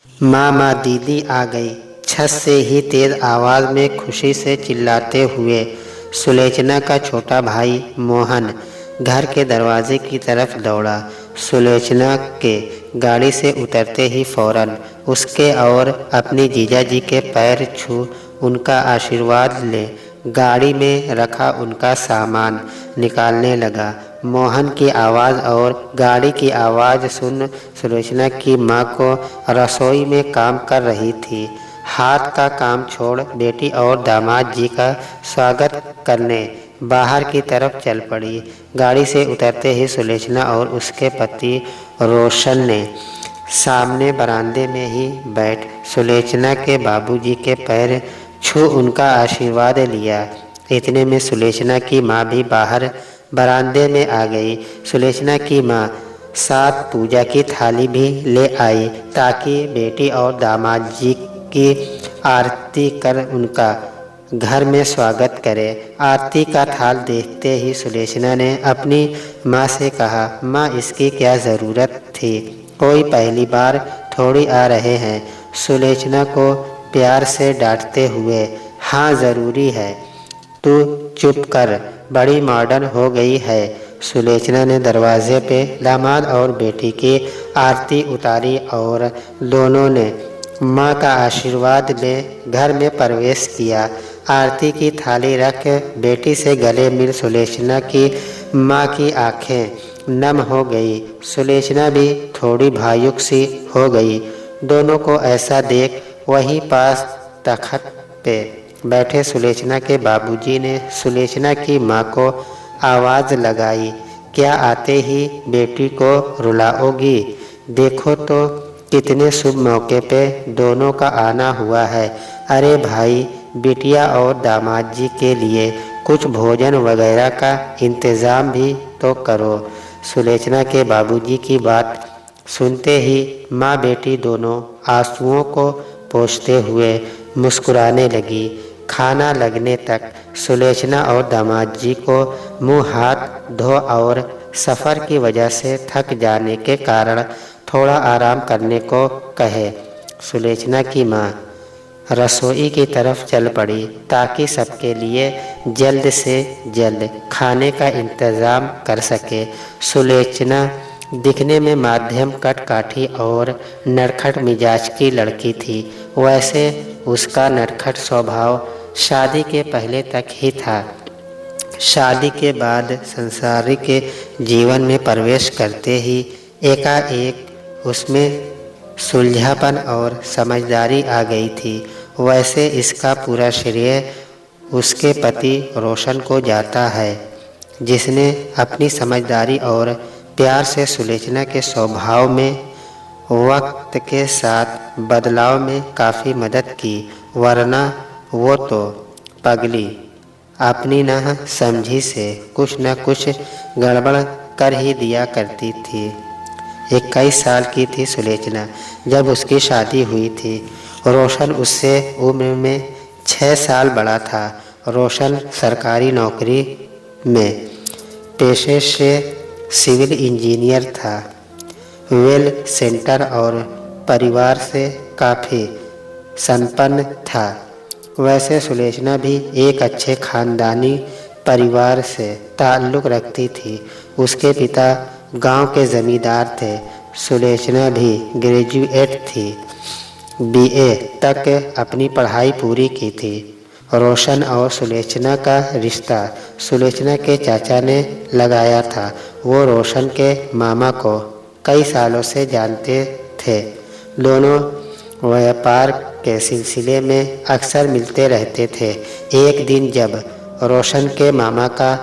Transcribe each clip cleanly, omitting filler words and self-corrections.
माँ माँ दीदी आ गई। छत से ही तेज आवाज में खुशी से चिल्लाते हुए सुलोचना का छोटा भाई मोहन घर के दरवाजे की तरफ दौड़ा। सुलोचना के गाड़ी से उतरते ही फौरन उसके और अपनी जीजाजी के पैर छू उनका आशीर्वाद ले गाड़ी में रखा उनका सामान निकालने लगा। मोहन की आवाज़ और गाड़ी की आवाज़ सुन सुलोचना की माँ को रसोई में काम कर रही थी हाथ का काम छोड़ बेटी और दामाद जी का स्वागत करने बाहर की तरफ चल पड़ी। गाड़ी से उतरते ही सुलोचना और उसके पति रोशन ने सामने बरामदे में ही बैठ सुलोचना के बाबूजी के पैर छू उनका आशीर्वाद लिया। इतने में सुलोचना की माँ भी बाहर बरामदे में आ गई। सुलोचना की माँ साथ पूजा की थाली भी ले आई ताकि बेटी और दामाद जी की आरती कर उनका घर में स्वागत करे। आरती का थाल देखते ही सुलोचना ने अपनी माँ से कहा, माँ इसकी क्या ज़रूरत थी, कोई पहली बार थोड़ी आ रहे हैं। सुलोचना को प्यार से डांटते हुए, हाँ ज़रूरी है, तू चुप कर, बड़ी मॉडर्न हो गई है। सुलोचना ने दरवाजे पे दामाद और बेटी की आरती उतारी और दोनों ने माँ का आशीर्वाद ले घर में प्रवेश किया। आरती की थाली रख बेटी से गले मिल सुलोचना की माँ की आंखें नम हो गई। सुलोचना भी थोड़ी भावुक सी हो गई। दोनों को ऐसा देख वहीं पास तख्त पे बैठे सुलोचना के बाबूजी ने सुलोचना की माँ को आवाज़ लगाई, क्या आते ही बेटी को रुलाओगी? देखो तो कितने शुभ मौके पे दोनों का आना हुआ है। अरे भाई, बिटिया और दामाद जी के लिए कुछ भोजन वगैरह का इंतज़ाम भी तो करो। सुलोचना के बाबूजी की बात सुनते ही माँ बेटी दोनों आंसुओं को पोंछते हुए मुस्कुराने लगी। खाना लगने तक सुलोचना और दामाद जी को मुंह हाथ धो और सफ़र की वजह से थक जाने के कारण थोड़ा आराम करने को कहे। सुलोचना की माँ रसोई की तरफ चल पड़ी ताकि सबके लिए जल्द से जल्द खाने का इंतज़ाम कर सके। सुलोचना दिखने में माध्यम कटकाठी और नटखट मिजाज की लड़की थी। वैसे उसका नटखट स्वभाव शादी के पहले तक ही था। शादी के बाद सांसारिक जीवन में प्रवेश करते ही एकाएक उसमें सुलझापन और समझदारी आ गई थी। वैसे इसका पूरा श्रेय उसके पति रोशन को जाता है, जिसने अपनी समझदारी और प्यार से सुलोचना के स्वभाव में वक्त के साथ बदलाव में काफ़ी मदद की, वरना वो तो पगली अपनी ना समझी से कुछ न कुछ गड़बड़ कर ही दिया करती थी। 21 साल की थी सुलोचना जब उसकी शादी हुई थी। रोशन उससे उम्र में 6 साल बड़ा था। रोशन सरकारी नौकरी में पेशे से सिविल इंजीनियर था। वेल सेंटर और परिवार से काफ़ी संपन्न था। वैसे सुलोचना भी एक अच्छे खानदानी परिवार से ताल्लुक़ रखती थी। उसके पिता गांव के ज़मींदार थे। सुलोचना भी ग्रेजुएट थी, बीए तक अपनी पढ़ाई पूरी की थी। रोशन और सुलोचना का रिश्ता सुलोचना के चाचा ने लगाया था। वो रोशन के मामा को कई सालों से जानते थे। दोनों व्यापार के सिलसिले में अक्सर मिलते रहते थे। एक दिन जब रोशन के मामा का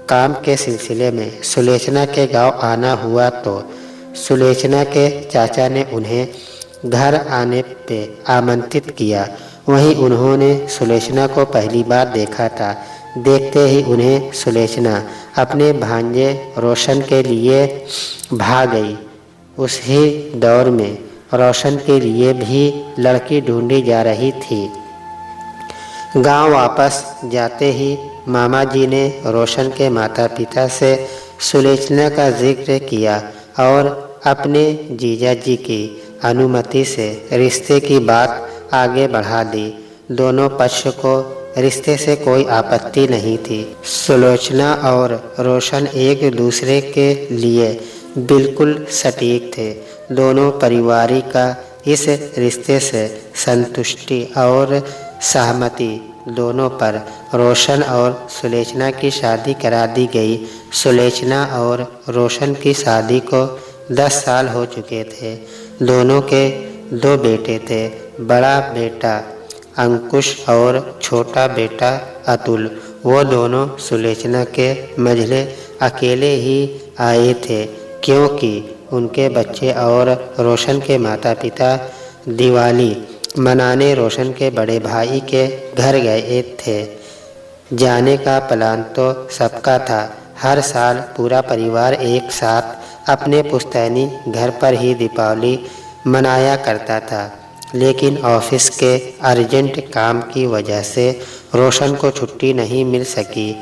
काम के सिलसिले में सुलोचना के गांव आना हुआ तो सुलोचना के चाचा ने उन्हें घर आने पे आमंत्रित किया। वहीं उन्होंने सुलोचना को पहली बार देखा था। देखते ही उन्हें सुलोचना अपने भांजे रोशन के लिए भाग गई। उसी दौर में रोशन के लिए भी लड़की ढूंढी जा रही थी। गांव वापस जाते ही मामा जी ने रोशन के माता पिता से सुलोचना का जिक्र किया और अपने जीजा जी की अनुमति से रिश्ते की बात आगे बढ़ा दी। दोनों पक्ष को रिश्ते से कोई आपत्ति नहीं थी। सुलोचना और रोशन एक दूसरे के लिए बिल्कुल सटीक थे। दोनों पारिवारिक का इस रिश्ते से संतुष्टि और सहमति दोनों पर रोशन और सुलोचना की शादी करा दी गई। सुलोचना और रोशन की शादी को 10 साल हो चुके थे। दोनों के 2 बेटे थे, बड़ा बेटा अंकुश और छोटा बेटा अतुल। वो दोनों सुलोचना के मंझले अकेले ही आए थे, क्योंकि उनके बच्चे और रोशन के माता पिता दिवाली मनाने रोशन के बड़े भाई के घर गए थे। जाने का प्लान तो सबका था। हर साल पूरा परिवार एक साथ अपने पुश्तैनी घर पर ही दीपावली मनाया करता था, लेकिन ऑफिस के अर्जेंट काम की वजह से रोशन को छुट्टी नहीं मिल सकी,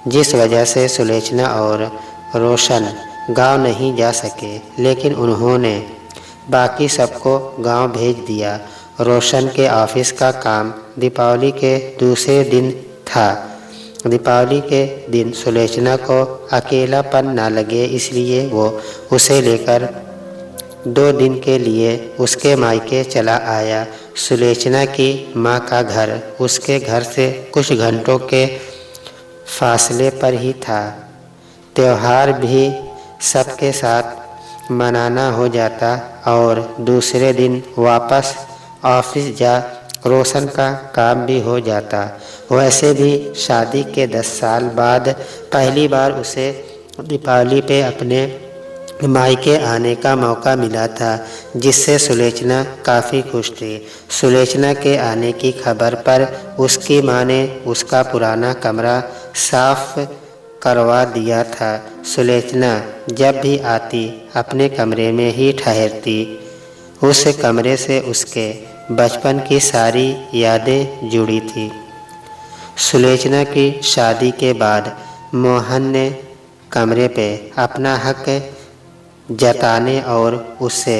जिस वजह से सुलोचना और रोशन गांव नहीं जा सके। लेकिन उन्होंने बाकी सबको गांव भेज दिया। रोशन के ऑफिस का काम दीपावली के दूसरे दिन था। दीपावली के दिन सुलोचना को अकेलापन न लगे, इसलिए वो उसे लेकर 2 दिन के लिए उसके मायके चला आया। सुलोचना की माँ का घर उसके घर से कुछ घंटों के फासले पर ही था। त्यौहार भी सबके साथ मनाना हो जाता और दूसरे दिन वापस ऑफिस जा रोशन का काम भी हो जाता। वैसे भी शादी के 10 साल बाद पहली बार उसे दीपावली पे अपने मायके आने का मौका मिला था, जिससे सुलोचना काफ़ी खुश थी। सुलोचना के आने की खबर पर उसकी माँ ने उसका पुराना कमरा साफ करवा दिया था। सुलोचना जब भी आती अपने कमरे में ही ठहरती। उस कमरे से उसके बचपन की सारी यादें जुड़ी थी। सुलोचना की शादी के बाद मोहन ने कमरे पे अपना हक जताने और उससे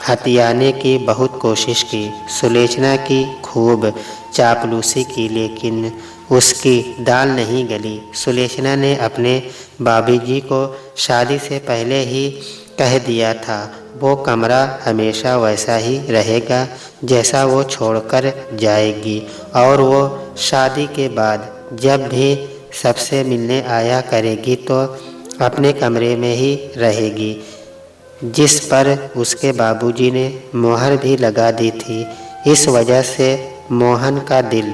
हथियाने की बहुत कोशिश की। सुलोचना की खूब चापलूसी की, लेकिन उसकी दाल नहीं गली। सुलोचना ने अपने बाबूजी को शादी से पहले ही कह दिया था, वो कमरा हमेशा वैसा ही रहेगा जैसा वो छोड़कर जाएगी, और वो शादी के बाद जब भी सबसे मिलने आया करेगी तो अपने कमरे में ही रहेगी, जिस पर उसके बाबूजी ने मोहर भी लगा दी थी। इस वजह से मोहन का दिल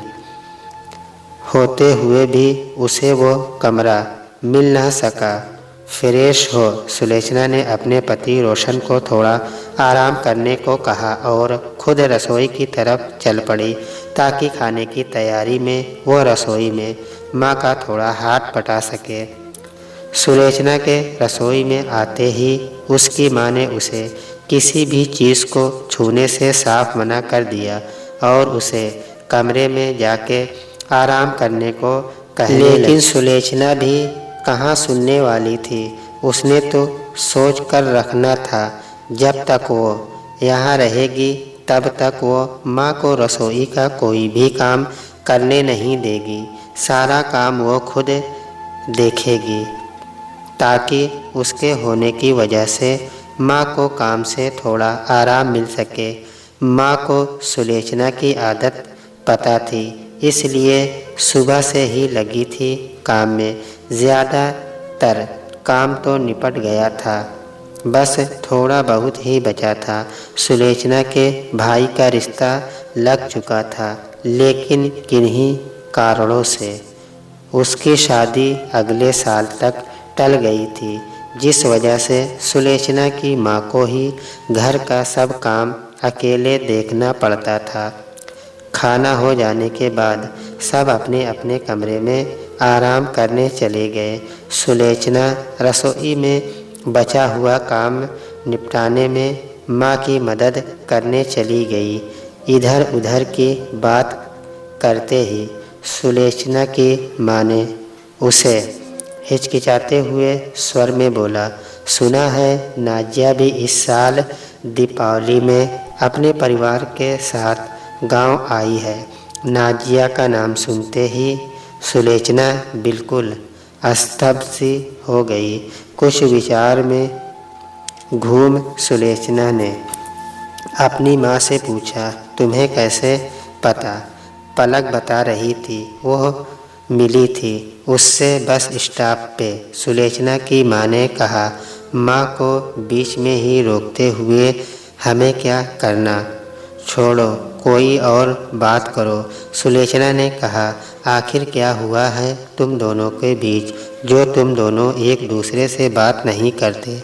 होते हुए भी उसे वो कमरा मिल न सका। फ्रेश हो सुलोचना ने अपने पति रोशन को थोड़ा आराम करने को कहा और खुद रसोई की तरफ चल पड़ी, ताकि खाने की तैयारी में वो रसोई में माँ का थोड़ा हाथ बटा सके। सुलोचना के रसोई में आते ही उसकी माँ ने उसे किसी भी चीज़ को छूने से साफ मना कर दिया और उसे कमरे में जाके आराम करने को कहने लगी। लेकिन सुलोचना भी कहाँ सुनने वाली थी। उसने तो सोच कर रखना था, जब तक वो यहाँ रहेगी तब तक वो माँ को रसोई का कोई भी काम करने नहीं देगी। सारा काम वो खुद देखेगी, ताकि उसके होने की वजह से माँ को काम से थोड़ा आराम मिल सके। माँ को सुलोचना की आदत पता थी, इसलिए सुबह से ही लगी थी काम में। ज़्यादातर काम तो निपट गया था, बस थोड़ा बहुत ही बचा था। सुलोचना के भाई का रिश्ता लग चुका था, लेकिन किन्हीं कारणों से उसकी शादी अगले साल तक टल गई थी, जिस वजह से सुलोचना की माँ को ही घर का सब काम अकेले देखना पड़ता था। खाना हो जाने के बाद सब अपने अपने कमरे में आराम करने चले गए। सुलोचना रसोई में बचा हुआ काम निपटाने में माँ की मदद करने चली गई। इधर उधर की बात करते ही सुलोचना की माँ ने उसे हिचकिचाते हुए स्वर में बोला, सुना है नाजिया भी इस साल दीपावली में अपने परिवार के साथ गांव आई है। नाजिया का नाम सुनते ही सुलोचना बिल्कुल स्तब्ध सी हो गई। कुछ विचार में घूम सुलोचना ने अपनी माँ से पूछा, तुम्हें कैसे पता? पलक बता रही थी, वो मिली थी उससे बस स्टॉप पे। सुलोचना की माँ ने कहा। माँ को बीच में ही रोकते हुए, हमें क्या करना, छोड़ो, कोई और बात करो। सुलोचना ने कहा, आखिर क्या हुआ है तुम दोनों के बीच जो तुम दोनों एक दूसरे से बात नहीं करते?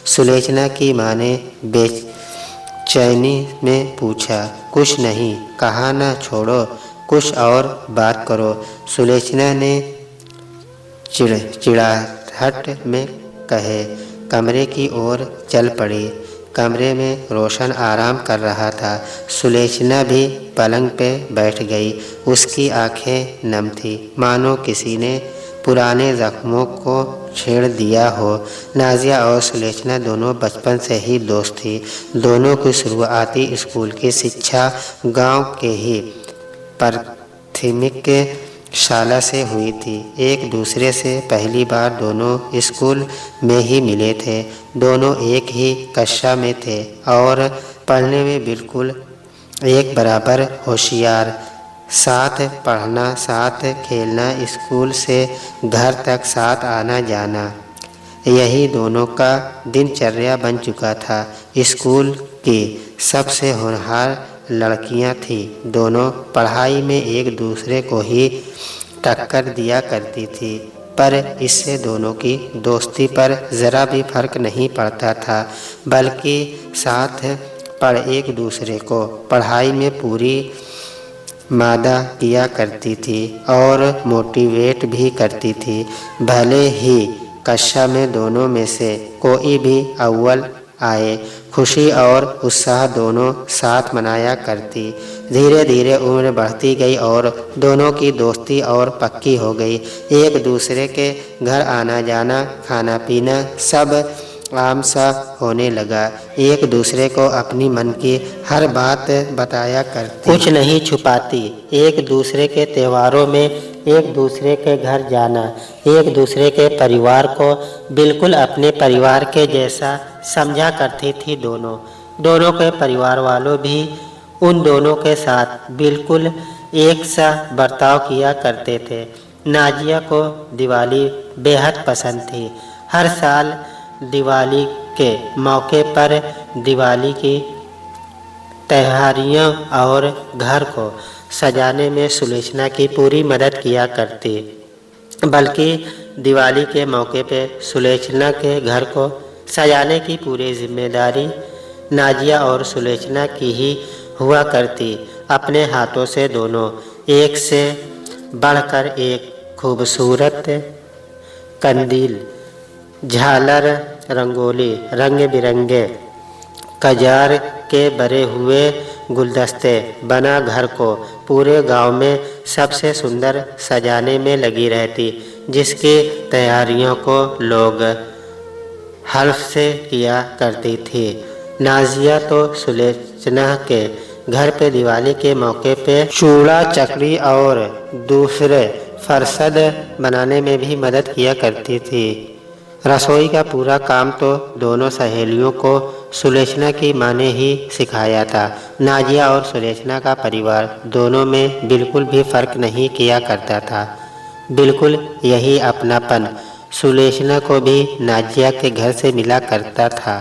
सुलोचना की माँ ने बेचैनी में पूछा। कुछ नहीं, कहा ना, छोड़ो, कुछ और बात करो। सुलोचना ने चिड़चिड़ाहट में कहे कमरे की ओर चल पड़ी। कमरे में रोशन आराम कर रहा था। सुलोचना भी पलंग पे बैठ गई। उसकी आंखें नम थी, मानो किसी ने पुराने जख्मों को छेड़ दिया हो। नाजिया और सुलोचना दोनों बचपन से ही दोस्त थी। दोनों की शुरुआती स्कूल की शिक्षा गांव के ही प्राथमिक शाला से हुई थी। एक दूसरे से पहली बार दोनों स्कूल में ही मिले थे। दोनों एक ही कक्षा में थे और पढ़ने में बिल्कुल एक बराबर होशियार। साथ पढ़ना, साथ खेलना, स्कूल से घर तक साथ आना जाना, यही दोनों का दिनचर्या बन चुका था। स्कूल की सबसे होनहार लड़कियां थीं। दोनों पढ़ाई में एक दूसरे को ही टक्कर दिया करती थी, पर इससे दोनों की दोस्ती पर ज़रा भी फर्क नहीं पड़ता था, बल्कि साथ पढ़ एक दूसरे को पढ़ाई में पूरी मादा किया करती थी और मोटिवेट भी करती थी। भले ही कक्षा में दोनों में से कोई भी अव्वल आए, खुशी और उत्साह दोनों साथ मनाया करती। धीरे धीरे उम्र बढ़ती गई और दोनों की दोस्ती और पक्की हो गई। एक दूसरे के घर आना जाना, खाना पीना सब आम सा होने लगा। एक दूसरे को अपनी मन की हर बात बताया करती, कुछ नहीं छुपाती। एक दूसरे के त्योहारों में एक दूसरे के घर जाना, एक दूसरे के परिवार को बिल्कुल अपने परिवार के जैसा समझा करती थी। दोनों के परिवार वालों भी उन दोनों के साथ बिल्कुल एक सा बर्ताव किया करते थे। नाजिया को दिवाली बेहद पसंद थी। हर साल दिवाली के मौके पर दिवाली की तैयारियां और घर को सजाने में सुलोचना की पूरी मदद किया करती, बल्कि दिवाली के मौके पे सुलोचना के घर को सजाने की पूरी जिम्मेदारी नाजिया और सुलोचना की ही हुआ करती। अपने हाथों से दोनों एक से बढ़कर एक खूबसूरत कंदील, झालर, रंगोली, रंग बिरंगे कजार के भरे हुए गुलदस्ते बना घर को पूरे गांव में सबसे सुंदर सजाने में लगी रहती, जिसकी तैयारियों को लोग हल्फ से किया करती थी। नाजिया तो सुलोचना के घर पे दिवाली के मौके पे चूड़ा, चकली और दूसरे फरसद बनाने में भी मदद किया करती थी। रसोई का पूरा काम तो दोनों सहेलियों को सुलोचना की माँ ने ही सिखाया था। नाजिया और सुलोचना का परिवार दोनों में बिल्कुल भी फर्क नहीं किया करता था। बिल्कुल यही अपनापन सुलोचना को भी नाजिया के घर से मिला करता था।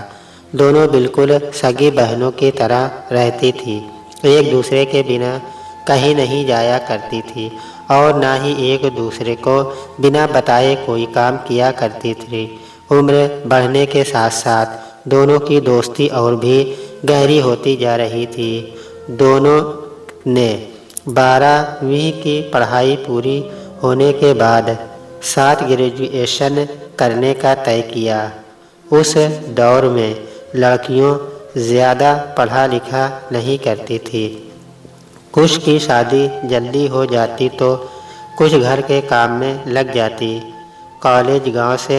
दोनों बिल्कुल सगी बहनों की तरह रहती थी। एक दूसरे के बिना कहीं नहीं जाया करती थी और ना ही एक दूसरे को बिना बताए कोई काम किया करती थी। उम्र बढ़ने के साथ साथ दोनों की दोस्ती और भी गहरी होती जा रही थी। दोनों ने 12वीं की पढ़ाई पूरी होने के बाद साथ ग्रेजुएशन करने का तय किया। उस दौर में लड़कियों ज़्यादा पढ़ा लिखा नहीं करती थी। कुछ की शादी जल्दी हो जाती तो कुछ घर के काम में लग जाती। कॉलेज गांव से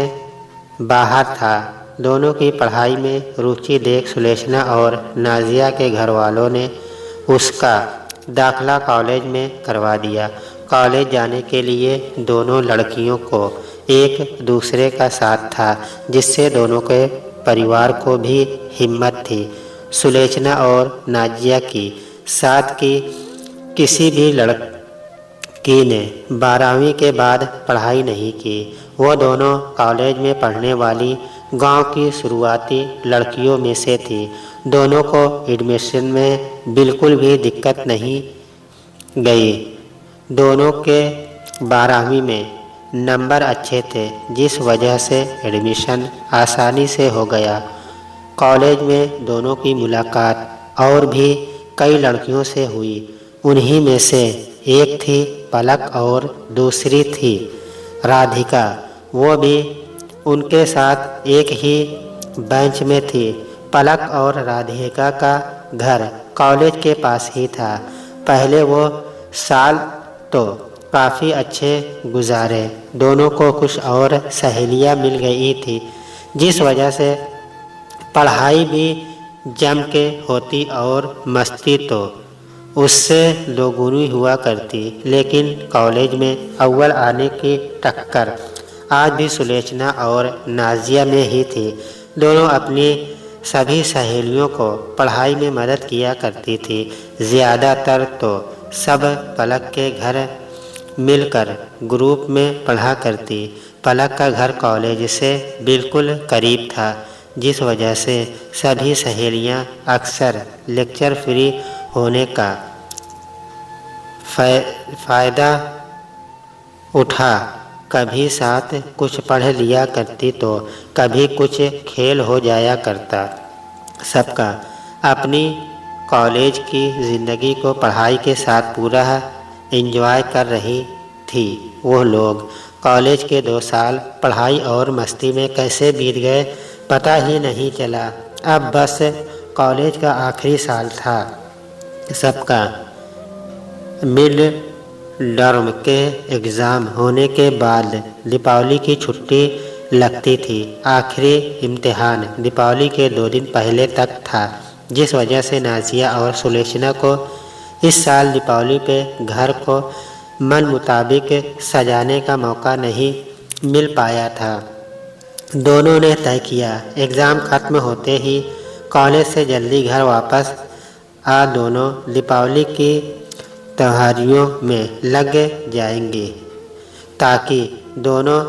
बाहर था। दोनों की पढ़ाई में रुचि देख सुलेचना और नाजिया के घर वालों ने उसका दाखिला कॉलेज में करवा दिया। कॉलेज जाने के लिए दोनों लड़कियों को एक दूसरे का साथ था, जिससे दोनों के परिवार को भी हिम्मत थी। सुलेचना और नाजिया की साथ की किसी भी लड़की ने 12वीं के बाद पढ़ाई नहीं की। वो दोनों कॉलेज में पढ़ने वाली गांव की शुरुआती लड़कियों में से थी। दोनों को एडमिशन में बिल्कुल भी दिक्कत नहीं गई। दोनों के 12वीं में नंबर अच्छे थे, जिस वजह से एडमिशन आसानी से हो गया। कॉलेज में दोनों की मुलाकात और भी कई लड़कियों से हुई। उन्हीं में से एक थी पलक और दूसरी थी राधिका। वो भी उनके साथ एक ही बेंच में थी। पलक और राधिका का घर कॉलेज के पास ही था। पहले वो साल तो काफ़ी अच्छे गुजारे। दोनों को कुछ और सहेलियां मिल गई थी, जिस वजह से पढ़ाई भी जम के होती और मस्ती तो उससे दोगुनी हुआ करती। लेकिन कॉलेज में अव्वल आने की टक्कर आज भी सुलेचना और नाजिया में ही थी। दोनों अपनी सभी सहेलियों को पढ़ाई में मदद किया करती थी। ज़्यादातर तो सब पलक के घर मिलकर ग्रुप में पढ़ा करती। पलक का घर कॉलेज से बिल्कुल करीब था, जिस वजह से सभी सहेलियां अक्सर लेक्चर फ्री होने का फ़ायदा उठा कभी साथ कुछ पढ़ लिया करती तो कभी कुछ खेल हो जाया करता। सबका अपनी कॉलेज की ज़िंदगी को पढ़ाई के साथ पूरा एंजॉय कर रही थी। वो लोग कॉलेज के 2 साल पढ़ाई और मस्ती में कैसे बीत गए पता ही नहीं चला। अब बस कॉलेज का आखिरी साल था। सबका मिड टर्म के एग्ज़ाम होने के बाद दीपावली की छुट्टी लगती थी। आखिरी इम्तिहान दीपावली के 2 दिन पहले तक था, जिस वजह से नाजिया और सुलेचना को इस साल दीपावली पे घर को मन मुताबिक सजाने का मौका नहीं मिल पाया था। दोनों ने तय किया एग्ज़ाम ख़त्म होते ही कॉलेज से जल्दी घर वापस आ दोनों दीपावली की त्योहारियों में लग जाएंगे, ताकि दोनों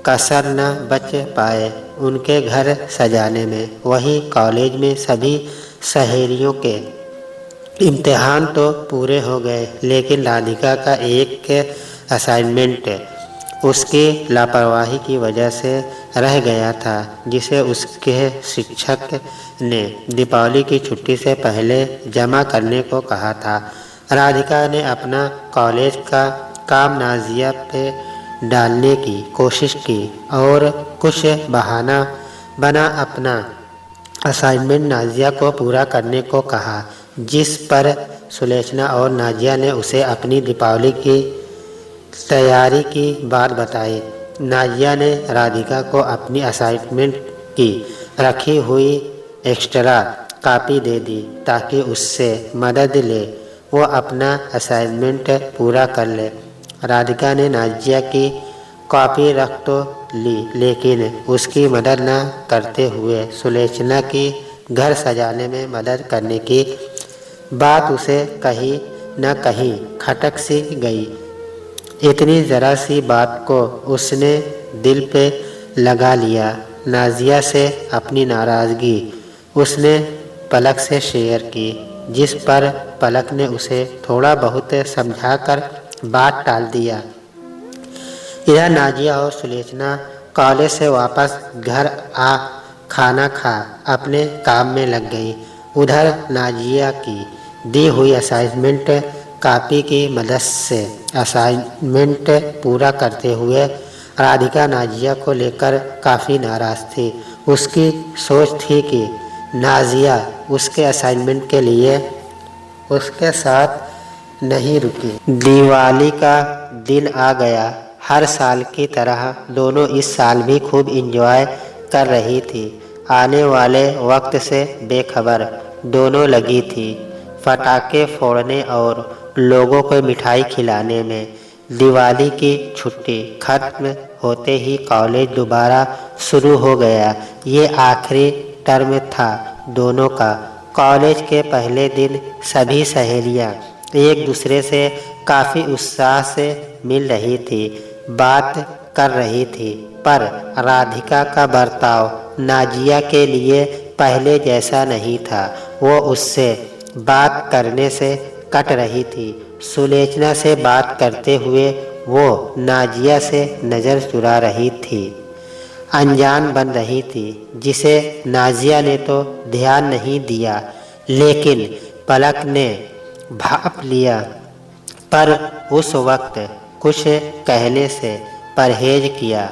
कसर न बच पाए उनके घर सजाने में। वहीं कॉलेज में सभी सहेलियों के इम्तिहान तो पूरे हो गए, लेकिन राधिका का एक असाइनमेंट उसकी लापरवाही की वजह से रह गया था, जिसे उसके शिक्षक ने दीपावली की छुट्टी से पहले जमा करने को कहा था। राधिका ने अपना कॉलेज का काम नाजिया पे डालने की कोशिश की और कुछ बहाना बना अपना असाइनमेंट नाजिया को पूरा करने को कहा, जिस पर सुलेचना और नाजिया ने उसे अपनी दीपावली की तैयारी की बात बताई। नाजिया ने राधिका को अपनी असाइनमेंट की रखी हुई एक्स्ट्रा कॉपी दे दी, ताकि उससे मदद ले वो अपना असाइनमेंट पूरा कर ले। राधिका ने नाजिया की कॉपी रख तो ली, लेकिन उसकी मदद न करते हुए सुलेचना की घर सजाने में मदद करने की बात उसे कहीं न कहीं खटक सी गई। इतनी ज़रा सी बात को उसने दिल पे लगा लिया। नाजिया से अपनी नाराज़गी उसने पलक से शेयर की, जिस पर पलक ने उसे थोड़ा बहुत समझाकर बात टाल दिया। इधर नाजिया और सुलेचना कॉलेज से वापस घर आ खाना खा अपने काम में लग गई। उधर नाजिया की दी हुई असाइनमेंट कॉपी की मदद से असाइनमेंट पूरा करते हुए राधिका नाजिया को लेकर काफ़ी नाराज़ थी। उसकी सोच थी कि नाजिया उसके असाइनमेंट के लिए उसके साथ नहीं रुकी। दिवाली का दिन आ गया। हर साल की तरह दोनों इस साल भी खूब एंजॉय कर रही थी। आने वाले वक्त से बेखबर दोनों लगी थी, पटाखे फोड़ने और लोगों को मिठाई खिलाने में। दिवाली की छुट्टी खत्म होते ही कॉलेज दोबारा शुरू हो गया। ये आखिरी टर्म था दोनों का। कॉलेज के पहले दिन सभी सहेलियां एक दूसरे से काफ़ी उत्साह से मिल रही थी, बात कर रही थी। पर राधिका का बर्ताव नाजिया के लिए पहले जैसा नहीं था। वो उससे बात करने से कट रही थी। सुलोचना से बात करते हुए वो नाजिया से नज़र चुरा रही थी, अनजान बन रही थी, जिसे नाजिया ने तो ध्यान नहीं दिया, लेकिन पलक ने भाप लिया। पर उस वक्त कुछ कहने से परहेज किया।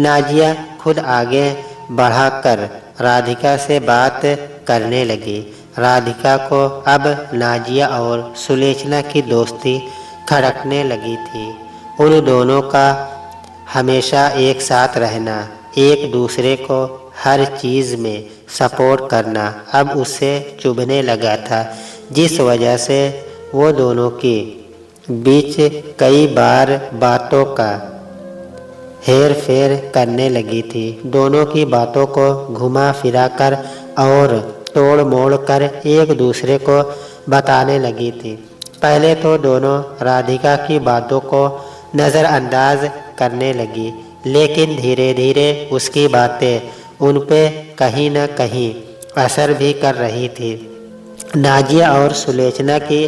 नाजिया खुद आगे बढ़ाकर राधिका से बात करने लगी। राधिका को अब नाजिया और सुलोचना की दोस्ती खटकने लगी थी। उन दोनों का हमेशा एक साथ रहना, एक दूसरे को हर चीज़ में सपोर्ट करना अब उसे चुभने लगा था, जिस वजह से वो दोनों के बीच कई बार बातों का हेर फेर करने लगी थी। दोनों की बातों को घुमा फिरा कर और तोड़ मोड़ कर एक दूसरे को बताने लगी थी। पहले तो दोनों राधिका की बातों को नज़रअंदाज करने लगी, लेकिन धीरे धीरे उसकी बातें उन पे कहीं न कहीं असर भी कर रही थी। नाजिया और सुलोचना की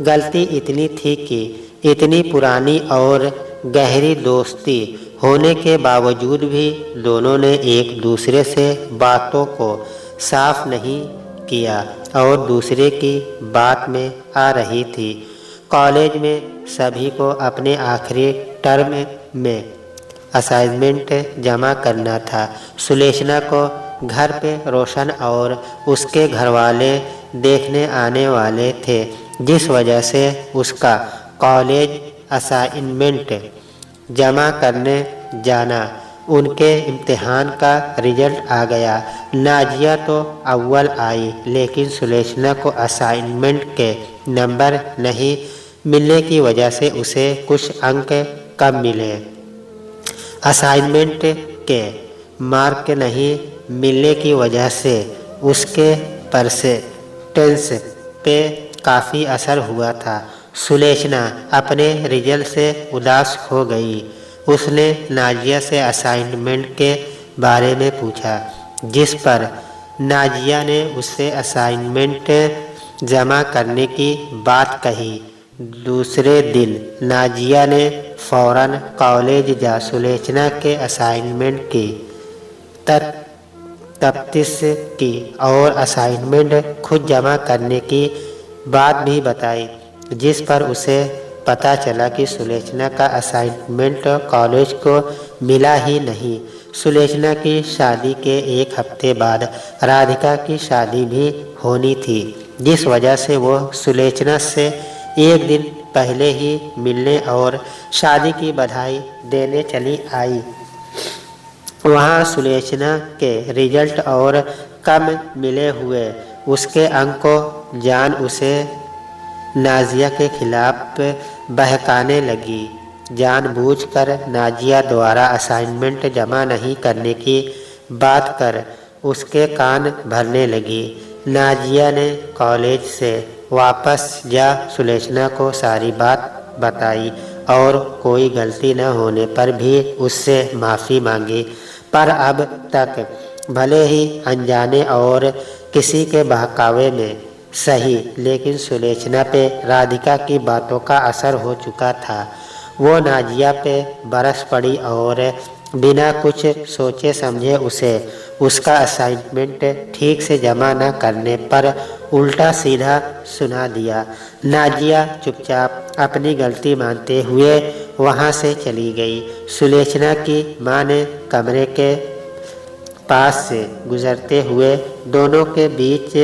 गलती इतनी थी कि इतनी पुरानी और गहरी दोस्ती होने के बावजूद भी दोनों ने एक दूसरे से बातों को साफ नहीं किया और दूसरे की बात में आ रही थी। कॉलेज में सभी को अपने आखिरी टर्म में असाइनमेंट जमा करना था। सुलोचना को घर पे रोशन और उसके घरवाले देखने आने वाले थे, जिस वजह से उसका कॉलेज असाइनमेंट जमा करने जाना। उनके इम्तिहान का रिजल्ट आ गया। नाजिया तो अव्वल आई, लेकिन सुलोचना को असाइनमेंट के नंबर नहीं मिलने की वजह से उसे कुछ अंक कम मिले। असाइनमेंट के मार्क नहीं मिलने की वजह से उसके परसेंटेज पे काफ़ी असर हुआ था। सुलोचना अपने रिजल्ट से उदास हो गई। उसने नाजिया से असाइनमेंट के बारे में पूछा, जिस पर नाजिया ने उससे असाइनमेंट जमा करने की बात कही। दूसरे दिन नाजिया ने फौरन कॉलेज जा सुलोचना के असाइनमेंट की तफ्तीश की और असाइनमेंट खुद जमा करने की बात भी बताई, जिस पर उसे पता चला कि सुलोचना का असाइनमेंट कॉलेज को मिला ही नहीं। सुलोचना की शादी के एक हफ्ते बाद राधिका की शादी भी होनी थी, जिस वजह से वो सुलोचना से एक दिन पहले ही मिलने और शादी की बधाई देने चली आई। वहाँ सुलोचना के रिजल्ट और कम मिले हुए उसके अंक को जान उसे नाजिया के खिलाफ बहकाने लगी। जानबूझकर नाजिया द्वारा असाइनमेंट जमा नहीं करने की बात कर उसके कान भरने लगी। नाजिया ने कॉलेज से वापस जा सुलोचना को सारी बात बताई और कोई गलती न होने पर भी उससे माफ़ी मांगी। पर अब तक भले ही अनजाने और किसी के बहकावे में सही, लेकिन सुलोचना पे राधिका की बातों का असर हो चुका था। वो नाजिया पे बरस पड़ी और बिना कुछ सोचे समझे उसे उसका असाइनमेंट ठीक से जमा न करने पर उल्टा सीधा सुना दिया। नाजिया चुपचाप अपनी गलती मानते हुए वहाँ से चली गई। सुलोचना की माँ ने कमरे के पास से गुजरते हुए दोनों के बीच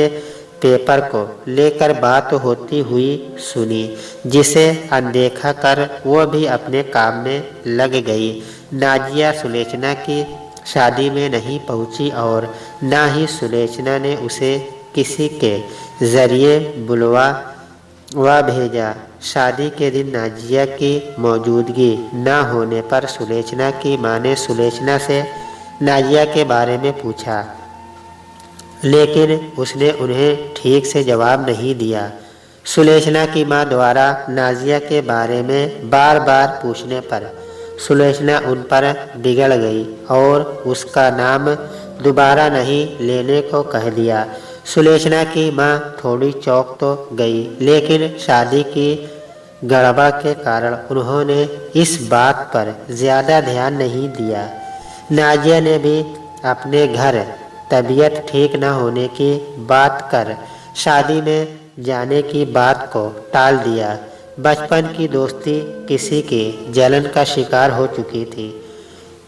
पेपर को लेकर बात होती हुई सुनी, जिसे अनदेखा कर वो भी अपने काम में लग गई। नाजिया सुलोचना की शादी में नहीं पहुंची और ना ही सुलोचना ने उसे किसी के जरिए बुलवा भेजा। शादी के दिन नाजिया की मौजूदगी न होने पर सुलोचना की मां ने सुलोचना से नाजिया के बारे में पूछा, लेकिन उसने उन्हें ठीक से जवाब नहीं दिया। सुलोचना की मां द्वारा नाजिया के बारे में बार बार पूछने पर सुलोचना उन पर बिगड़ गई और उसका नाम दोबारा नहीं लेने को कह दिया। सुलोचना की मां थोड़ी चौंक तो गई, लेकिन शादी की गड़बड़ के कारण उन्होंने इस बात पर ज़्यादा ध्यान नहीं दिया। नाजिया ने भी अपने घर तबीयत ठीक न होने की बात कर शादी में जाने की बात को टाल दिया। बचपन की दोस्ती किसी की जलन का शिकार हो चुकी थी।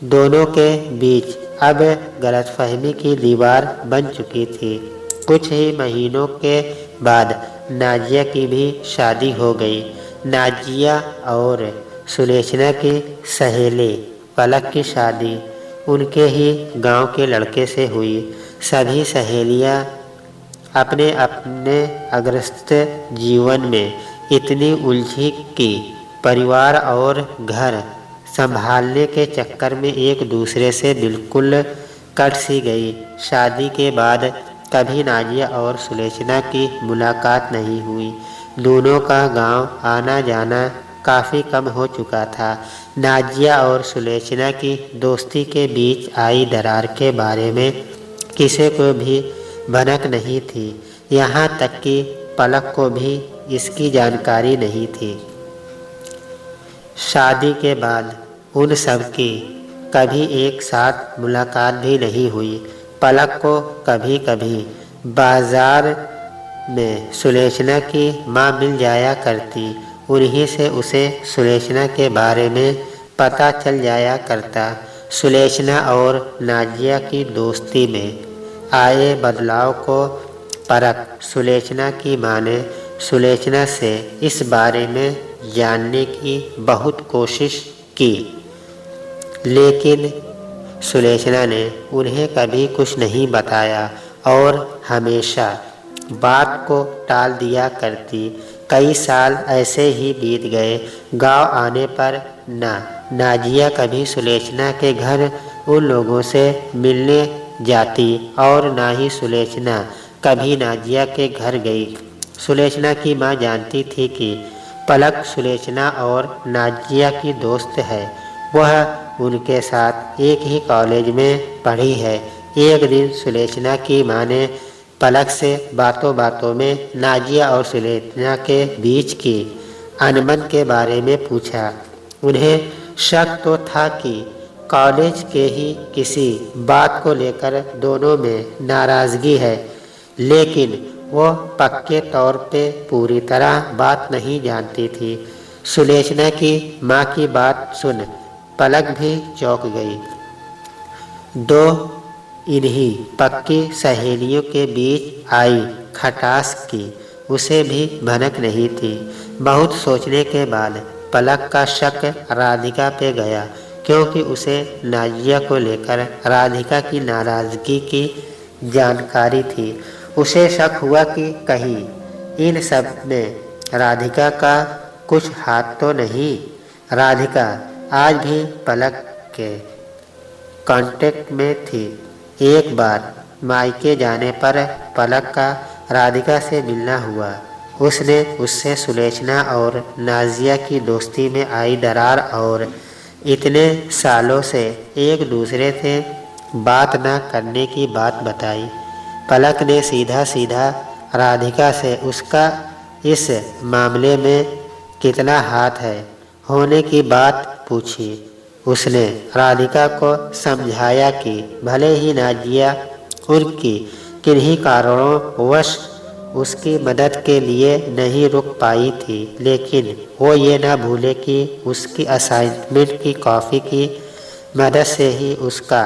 दोनों के बीच अब गलतफहमी की दीवार बन चुकी थी। कुछ ही महीनों के बाद नाजिया की भी शादी हो गई। नाजिया और सुलोचना की सहेली पलक की शादी उनके ही गांव के लड़के से हुई। सभी सहेलियां अपने अपने अग्रस्त जीवन में इतनी उलझी कि परिवार और घर संभालने के चक्कर में एक दूसरे से बिल्कुल कट सी गई। शादी के बाद कभी नाजिया और सुलोचना की मुलाकात नहीं हुई। दोनों का गांव आना जाना काफ़ी कम हो चुका था। नाजिया और सुलोचना की दोस्ती के बीच आई दरार के बारे में किसी को भी भनक नहीं थी। यहाँ तक कि पलक को भी इसकी जानकारी नहीं थी। शादी के बाद उन सब की कभी एक साथ मुलाकात भी नहीं हुई। पलक को कभी कभी बाजार में सुलोचना की मां मिल जाया करती। उन्हीं से उसे सुलोचना के बारे में पता चल जाया करता। सुलोचना और नाजिया की दोस्ती में आए बदलाव को परख सुलोचना की मां ने सुलोचना से इस बारे में जानने की बहुत कोशिश की, लेकिन सुलोचना ने उन्हें कभी कुछ नहीं बताया और हमेशा बात को टाल दिया करती। कई साल ऐसे ही बीत गए। गांव आने पर नाजिया कभी सुलोचना के घर उन लोगों से मिलने जाती और ना ही सुलोचना कभी नाजिया के घर गई। सुलोचना की मां जानती थी कि पलक सुलोचना और नाजिया की दोस्त है। वह उनके साथ एक ही कॉलेज में पढ़ी है। एक दिन सुलोचना की मां ने पलक से बातों बातों में नाजिया और सुलोचना के बीच की अनबन के बारे में पूछा। उन्हें शक तो था कि कॉलेज के ही किसी बात को लेकर दोनों में नाराज़गी है, लेकिन वो पक्के तौर पे पूरी तरह बात नहीं जानती थी। सुलोचना की मां की बात सुन पलक भी चौंक गई। दो इन्हीं पक्की सहेलियों के बीच आई खटास की उसे भी भनक नहीं थी। बहुत सोचने के बाद पलक का शक राधिका पे गया, क्योंकि उसे नाजिया को लेकर राधिका की नाराज़गी की जानकारी थी। उसे शक हुआ कि कहीं इन सब में राधिका का कुछ हाथ तो नहीं। राधिका आज भी पलक के कांटेक्ट में थी। एक बार मायके जाने पर पलक का राधिका से मिलना हुआ। उसने उससे सुलोचना और नाजिया की दोस्ती में आई दरार और इतने सालों से एक दूसरे से बात न करने की बात बताई। पलक ने सीधा सीधा राधिका से उसका इस मामले में कितना हाथ है होने की बात पूछी। उसने राधिका को समझाया कि भले ही नाजिया उनकी किन्हीं कारणों वश उसकी मदद के लिए नहीं रुक पाई थी, लेकिन वो ये ना भूले कि उसकी असाइनमेंट की कॉपी की मदद से ही उसका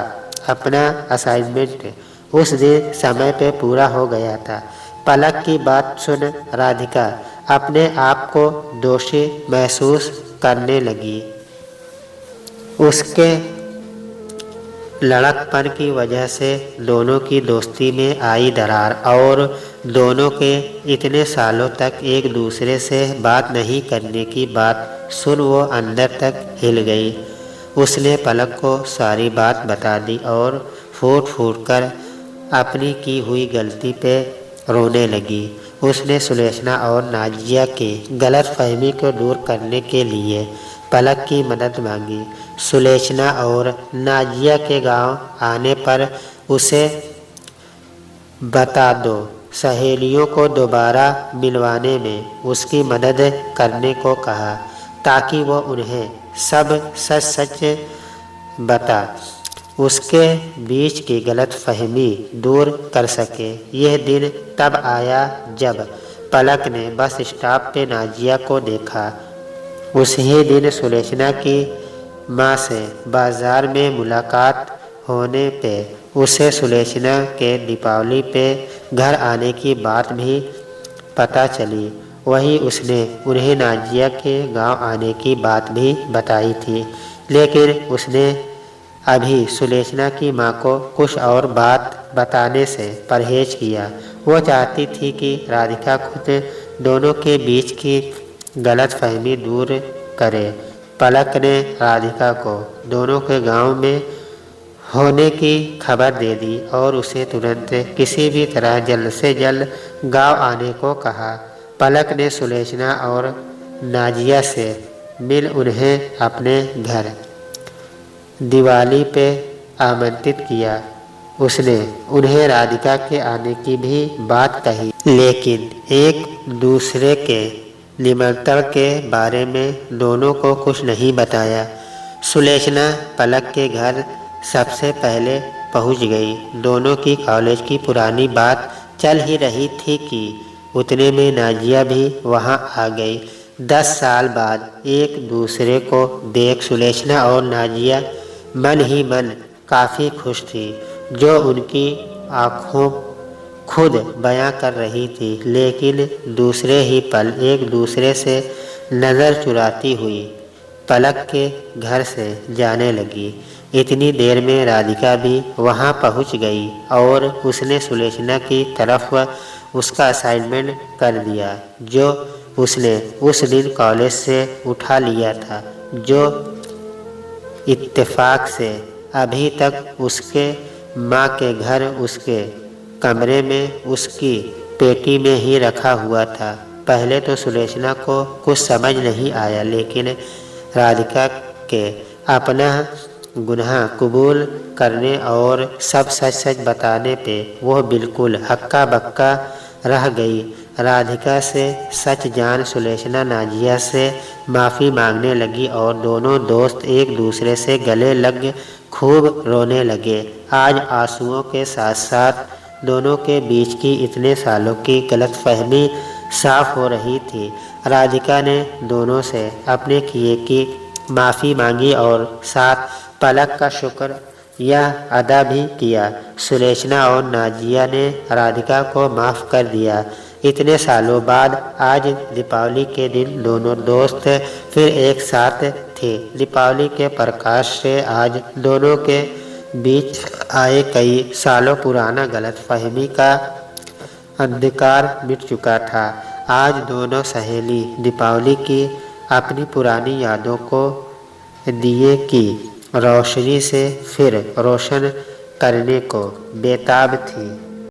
अपना असाइनमेंट उस दिन समय पे पूरा हो गया था। पलक की बात सुन राधिका अपने आप को दोषी महसूस करने लगी। उसके लड़कपन की वजह से दोनों की दोस्ती में आई दरार और दोनों के इतने सालों तक एक दूसरे से बात नहीं करने की बात सुन वो अंदर तक हिल गई। उसने पलक को सारी बात बता दी और फूट फूट कर अपनी की हुई गलती पे रोने लगी। उसने सुलेखना और नाजिया की गलतफहमी को दूर करने के लिए पलक की मदद मांगी। सुलेखना और नाजिया के गांव आने पर उसे बता दो सहेलियों को दोबारा मिलवाने में उसकी मदद करने को कहा ताकि वो उन्हें सब सच सच बता उसके बीच की गलतफहमी दूर कर सके। यह दिन तब आया जब पलक ने बस स्टॉप पे नाजिया को देखा। उसी दिन सुलेखना की माँ से बाजार में मुलाकात होने पे उसे सुलेखना के दीपावली पे घर आने की बात भी पता चली। वही उसने उन्हें नाजिया के गांव आने की बात भी बताई थी, लेकिन उसने अभी सुलेखना की माँ को कुछ और बात बताने से परहेज किया। वो चाहती थी कि राधिका खुद दोनों के बीच की गलतफहमी दूर करे। पलक ने राधिका को दोनों के गांव में होने की खबर दे दी और उसे तुरंत किसी भी तरह जल्द से जल्द गांव आने को कहा। पलक ने सुलेखना और नाजिया से मिल उन्हें अपने घर दिवाली पे आमंत्रित किया। उसने उन्हें राधिका के आने की भी बात कही, लेकिन एक दूसरे के निमंत्रण के बारे में दोनों को कुछ नहीं बताया। सुलेखना पलक के घर सबसे पहले पहुंच गई। दोनों की कॉलेज की पुरानी बात चल ही रही थी कि उतने में नाजिया भी वहां आ गई। 10 साल बाद एक दूसरे को देख सुलेखना और नाजिया मन ही मन काफ़ी खुश थी, जो उनकी आँखों खुद बयां कर रही थी। लेकिन दूसरे ही पल एक दूसरे से नज़र चुराती हुई पलक के घर से जाने लगी। इतनी देर में राधिका भी वहां पहुंच गई और उसने सुलेखना की तरफ उसका असाइनमेंट कर दिया, जो उसने उस दिन कॉलेज से उठा लिया था, जो इत्तेफाक से अभी तक उसके माँ के घर उसके कमरे में उसकी पेटी में ही रखा हुआ था। पहले तो सुलेखना को कुछ समझ नहीं आया, लेकिन राधिका के अपना गुनाह कबूल करने और सब सच सच बताने पे वो बिल्कुल हक्का बक्का रह गई। राधिका से सच जान सुलेखना नाजिया से माफ़ी मांगने लगी और दोनों दोस्त एक दूसरे से गले लग खूब रोने लगे। आज आंसुओं के साथ साथ दोनों के बीच की इतने सालों की गलतफहमी साफ हो रही थी। राधिका ने दोनों से अपने किए की माफ़ी मांगी और साथ पलक का शुक्र यह अदा भी किया। सुलेखना और नाजिया ने राधिका को माफ़ कर दिया। इतने सालों बाद आज दीपावली के दिन दोनों दोस्त फिर एक साथ थे। दीपावली के प्रकाश से आज दोनों के बीच आए कई सालों पुराना गलतफहमी का अंधकार मिट चुका था। आज दोनों सहेली दीपावली की अपनी पुरानी यादों को दिए की रोशनी से फिर रोशन करने को बेताब थी।